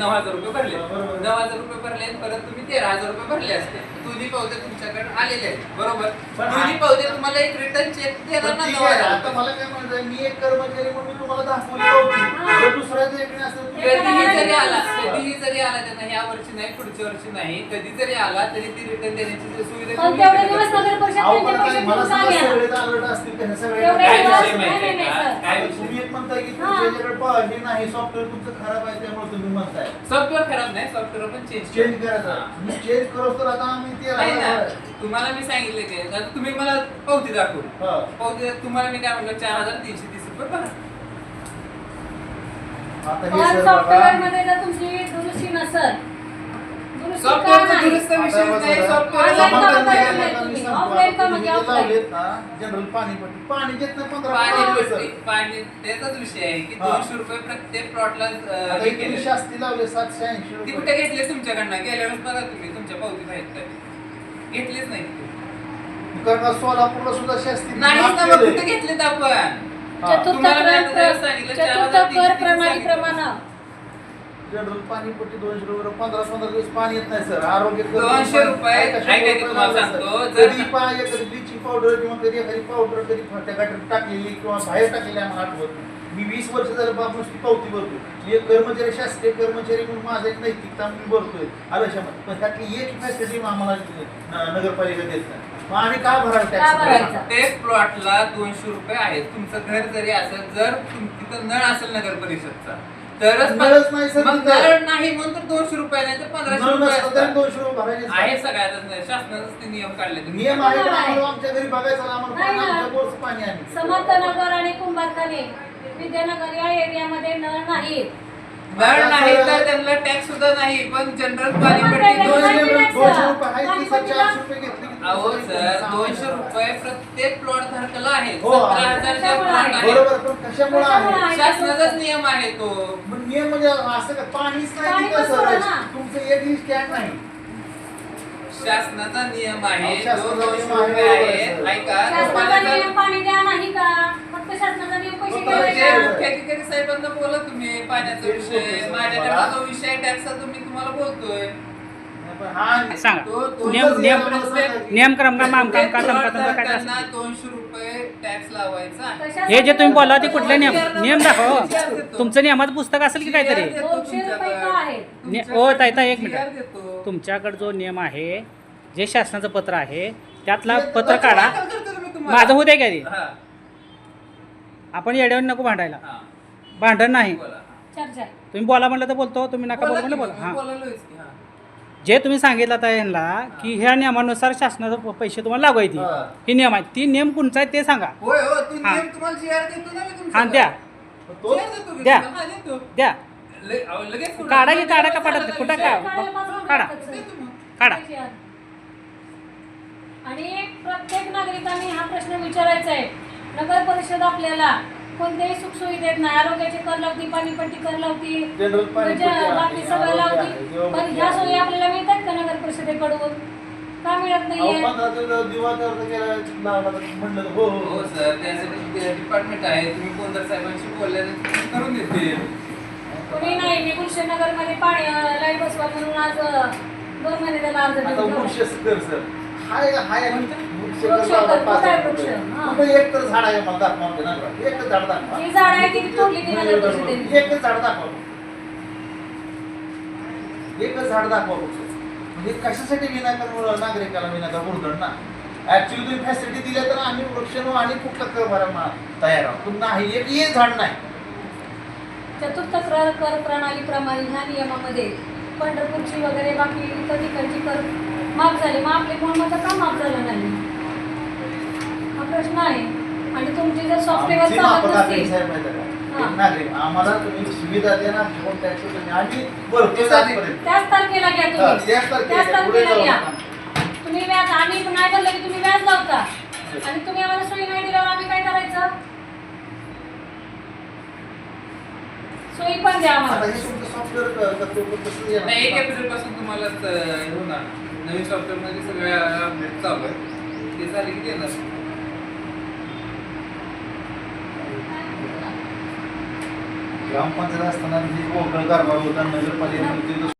9,000 रुपये भरले, 9,000 रुपये भरले परत तुम्ही 13,000 रुपये भरले असते. दोन्ही पावते तुमच्याकडे आलेले आहेत, बरोबर. दोन्ही पावते तुम्हाला एक रिटर्न चेक देणार ना 9,000. आता मला काय म्हणायचं, मी एक कर्मचारी म्हणून तुम्हाला दाखवली पावती, दुसऱ्याचं एक असं कधीही जरी आला त्यांना ह्या वर्षी नाही पुढच्या वर्षी नाही, कधी जरी आला तरी ती रिटर्न देण्याची सुविधा तुम्ही मला सगळेच अलर्ट असतील का सगळे तुम्ही एक म्हणताय की तुमच्याकडे हे नाही सॉफ्टवेअर तुमचं खराब आहे त्यामुळे तुम्ही म्हणताय सॉफ्टवेअर खराब नाही, सॉफ्टवेअर पण चेंज करायचं. मी चेंज करू तर आता आम्ही ते तुम्हाला मी सांगितले की आता तुम्ही मला पावती दाखवली, पावती तुम्हाला मी काय म्हणलं 4,330 रुपये भरा. सॉफ्टवेअर मध्ये जर तुमची दुरुस्ती नसेल, सॉफ्टवेअरचा दुरुस्त विषय नाही, सॉफ्टवेअर जनरल पाणी घेत नाही पाणी त्याचाच विषय आहे की 200 रुपये प्रत्येक प्लॉटला शास्ती लावले 780 ती कुठे घेतले तुमच्याकडनं? गेल्या वेळेस बघा तुम्ही तुमच्या पावतीत आहेत का? घेतलेच नाही कारण सोलापूरला सुद्धा शास्ती नाही ना, मग कुठे घेतलेत आपण? चतुर्थ कर प्रणाली प्रमाणे जनरल पाणी पट्टी 200 रुपये 15 दिवस पाणी येत नाही सर. आरोग्य 200 रुपये ऐका की तुम्हाला सांगतो, कधी कधी ब्लिचिंग पावडर किंवा कधी एखादी पावडर कधी त्या गटात टाकलेली किंवा बाहेर टाकलेली आम्हाला आठवत नाही. मी 20 वर्ष झालं बाप नुसती पावती भरतो. मी एक कर्मचारी शासकीय कर्मचारी म्हणून माझं एक नैतिकता मी भरतोय आयुष्यामध्ये, पण त्यातली एक फॅसिलिटी आम्हाला नगरपालिका देत नाही. मग आम्ही का भरायला टॅक्स? प्रत्येक प्लॉटला 200 रुपये आहेत. तुमचं घर जरी असेल, जर तिथं नळ असेल नगर परिषदचा तरच नळच नाही सर, मग नळ नाही म्हणून तर 200 रुपये नाही तर 1500 रुपये असतात. 200 रुपये भरायचे आहे सगळ्यातच नाही, शासनानेच ते नियम काढले. नियम आहे पण आम्हाला आमच्या घरी बघायचं आम्हाला आमच्या बोरचं पाणी आहे. समर्थनगर आणि कुंभारखाने विद्यानगर या एरियामध्ये नळ नाहीत. नळ नाही तर त्यांना टॅक्स सुद्धा नाही, पण जनरल पाणीपट्टी 200 रुपये आहे ती सर 400 रुपये घेतली. अहो सर 200 रुपये प्रत्येक प्लॉट धारकाला आहे. हो, 17,000च्या प्लॉट आहे. बरोबर, पण कशामुळे आहे? शासनाचाच नियम आहे तो. नियम म्हणजे असं का पाणीच नाही तिथं सर, तुमचं एक स्टँड नाही. शासनाचा नियम आहे, शासनाचा जो नियम 200 आहे, रुपये आहे. ऐका, शासनाचा नियम पाणी द्या नाही का? फक्त शासनाचा नियम पैसे मुख्य द्यायचे. अधिकारी साहेबांना बोला तुम्ही पाण्याचा विषय. माझ्याकडे जो विषय टॅक्सचा तुम्ही तुम्हाला बोलतोय सांगा तो नियमक्रम का मामकाम का तमका तमका काय त्यांना असतं? 200 रुपये टॅक्स लावायचा. हे जे तुम्ही बोला ते कुठले नियम दाखवा. तुमचं नियमाचं पुस्तक असेल की काहीतरी. 200 रुपये का आहेत? ओ ताईता एक मिनिट, देतो. तुमच्याकडे जो नियम आहे, जे शासनाचं पत्र आहे त्यातला पत्र काढा. दाखल करतो तुम्ही तुम्हाला. माझं होऊ द्या का ते? हा, आपण येड्यावर नको भांडायला. हा. भांडण नाही. बोला. चर्चा. तुम्ही बोला म्हणलं तर बोलतो, तुम्ही नका बोला बोला म्हणलं की बोला. मग, हां, बोलायलोयच की, हा. जे तुम्ही सांगितलं आता यांना की ह्या नियमानुसार शासनाचे पैसे तुम्हाला लागू आहेत, ही नियम आहे. ती नियम कोणचा आहे ते सांगा. होय हो, तू हा. नियम तुम्हाला GR देतो ना मी तुमचा. हां द्या GR देतो मी द्या. तुम्हाला. हा, देतो. द्या. अहो, लगेच कुठं- काढा की काढा का पाठवत कुठं का काढा देतो मग. काढा. आणि प्रत्येक नागरिकांनी हा प्रश्न विचारायचा आहे. नगर परिषद आपल्याला कोणत्याही सुखसोयी देत नाही. आरोग्याचे कर लावती, पाणीपट्टी कर लावती, जनरल पाणीपट्टी आहे, बाकी सगळं आरोग्य लावती, आहे, जेवण पण ह्या सोयी आपल्याला मिळतात का नगर परिषदेकडून? का मिळत नाहीये? 15 दिवस म्हणलं हो हो सर, त्यासाठी डिपार्टमेंट आहे. तुम्ही कोणत्या साहेबांशी बोलल्याने करून देतील. कोणी नाही. मी गुलशन नगर मध्ये पाणी लाईट बसवा म्हणून आज 2 महिने त्याला अर्ज आता दिला. वृक्ष कर सर हाय हाय वृक्ष वृक्ष कर कर, पाच कुठं आहे वृक्ष? हां. कुठं एक तर झाड आहे मला दाखवा ना, एक तर झाड दाखवा. जी झाड आहे ती तोडली ती नगर परिषदेने. एकच झाड दाखवा, एकच झाड दाखवा वृक्ष. म्हणजे कशासाठी विनाकारण नागरिकाला विनाकारण उर्धड ना. ऍक्च्युअली तुम्ही फॅसिलिटी दिल्या तर आम्ही वृक्ष आणि कुठला कर भरायला तयार आहोत. पण नाही, एक झाड नाही. चतुर्थ कर प्रणालीप्रमाणे ह्या नियमामध्ये पंढरपूरची वगैरे बाकी इतर ठिकाणची कर माफ झाले, मग आपले कोणाचं का माफ झालं नाही? हा प्रश्न आहे. आणि तुमची जर सॉफ्टवेअर आमची चालत माफक नसतील, आहे साहेब माहिती आहे का? हां. एक नागरिक आम्हाला तुम्ही सुविधा द्या ना, घेऊन टॅक्स तुम्ही आम्ही भरतो आजपर्यंत. त्याच तारखेला घ्या हां, तुम्ही. त्याच तारखेला त्याच घ्या, पुढे तारखेला जाऊ घ्या. नका. तुम्ही व्याज, आम्ही नाही बोललं की तुम्ही व्याज लावता आणि तुम्ही आम्हाला सोयी नाही दिल्यावर आम्ही काय करायचं? सोयी पण द्या आता आम्हाला. हे तुमचं सॉफ्टवेअर कसं येणार? नाही, 1 एप्रिल पासून तुम्हाला होणार. नवीन सॉफ्टवेअर मध्ये सगळ्या अपडेट चालू आहे. ते झाले की देणार. ग्रामपंचायत असताना जी वोकळ कारभार होता नगरपालिकेमध्ये